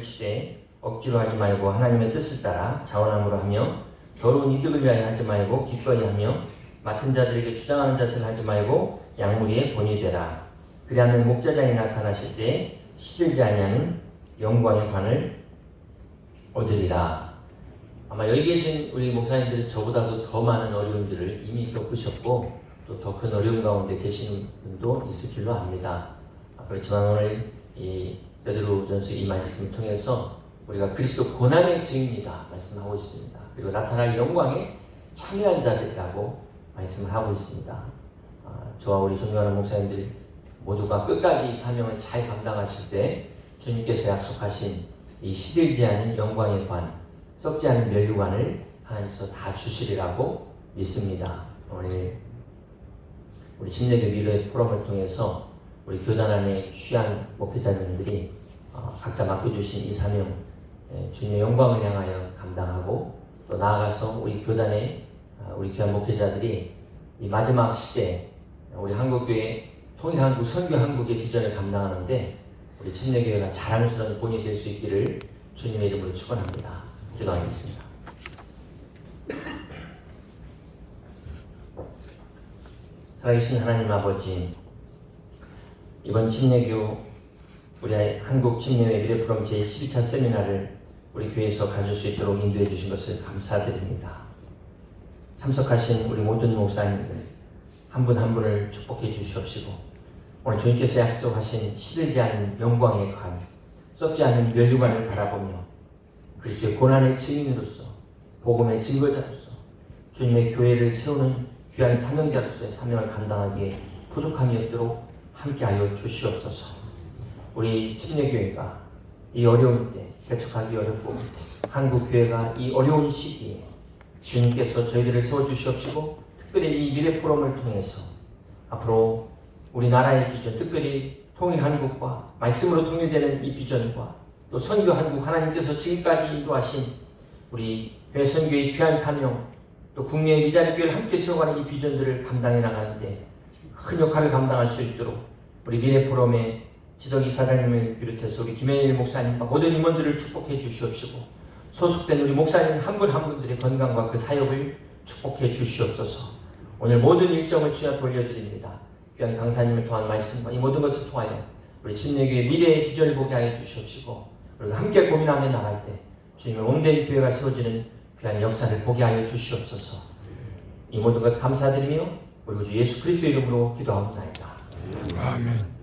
시대에 억지로 하지 말고 하나님의 뜻을 따라 자원함으로 하며 더러운 이득을 위하여 하지 말고 기꺼이 하며 맡은 자들에게 주장하는 자세를 하지 말고 양무리의 본이 되라. 그리하면 목자장이 나타나실 때 시들지 아니하는 영광의 관을 얻으리라. 아마 여기 계신 우리 목사님들은 저보다도 더 많은 어려움들을 이미 겪으셨고 또 더 큰 어려움 가운데 계신 분도 있을 줄로 압니다. 그렇지만 오늘 이 베드로전서 이 말씀을 통해서 우리가 그리스도 고난의 증인이다 말씀하고 있습니다. 그리고 나타날 영광에 참여한 자들이라고 말씀을 하고 있습니다. 저와 우리 존경하는 목사님들 모두가 끝까지 이 사명을 잘 감당하실 때 주님께서 약속하신 이 시들지 않은 영광의 관, 썩지 않은 면류관을 하나님께서 다 주시리라고 믿습니다. 오늘 우리 침례교 미래 포럼을 통해서 우리 교단 안에 귀한 목회자님들이 각자 맡겨주신 이 사명, 주님의 영광을 향하여 감당하고 또 나아가서 우리 교단의 우리 귀한 목회자들이 이 마지막 시대에 우리 한국교회 통일한국, 선교한국의 비전을 감당하는데 우리 침례교회가 자랑스러운 본이 될 수 있기를 주님의 이름으로 축원합니다. 기도하겠습니다. 살아계신 하나님 아버지, 이번 침례교 우리 한국 침례회 미래프롬 제12차 세미나를 우리 교회에서 가질 수 있도록 인도해 주신 것을 감사드립니다. 참석하신 우리 모든 목사님들 한 분 한 분을 축복해 주시옵시고 오늘 주님께서 약속하신 시들지 않은 영광의 관, 썩지 않은 면류관을 바라보며 그리스도의 고난의 증인으로서 복음의 증거자로서 주님의 교회를 세우는 귀한 사명자로서의 사명을 감당하기에 부족함이 없도록 함께하여 주시옵소서. 우리 침례교회가 이 어려운 때 개척하기 어렵고 한국 교회가 이 어려운 시기에 주님께서 저희들을 세워주시옵시고 특별히 이 미래 포럼을 통해서 앞으로 우리나라의 비전, 특별히 통일 한국과 말씀으로 통일되는 이 비전과 또 선교 한국, 하나님께서 지금까지 인도하신 우리 교회 선교의 귀한 사명, 또 국내의 미자리 교회를 함께 세워가는 이 비전들을 감당해 나가는데 큰 역할을 감당할 수 있도록 우리 미래 포럼의 지덕 이사장님을 비롯해서 우리 김현일 목사님과 모든 임원들을 축복해 주시옵시고 소속된 우리 목사님 한 분 한 분들의 건강과 그 사역을 축복해 주시옵소서. 오늘 모든 일정을 주여 앞에 올려드립니다. 귀한 강사님을 통한 말씀과 이 모든 것을 통하여 우리 침례교회 미래의 비전을 보게 하여 주시옵시고 우리가 함께 고민하며 나갈 때 주님의 온된 교회가 세워지는 귀한 역사를 보게 하여 주시옵소서. 이 모든 것 감사드리며 우리 주 예수 그리스도의 이름으로 기도하옵나이다. 아멘.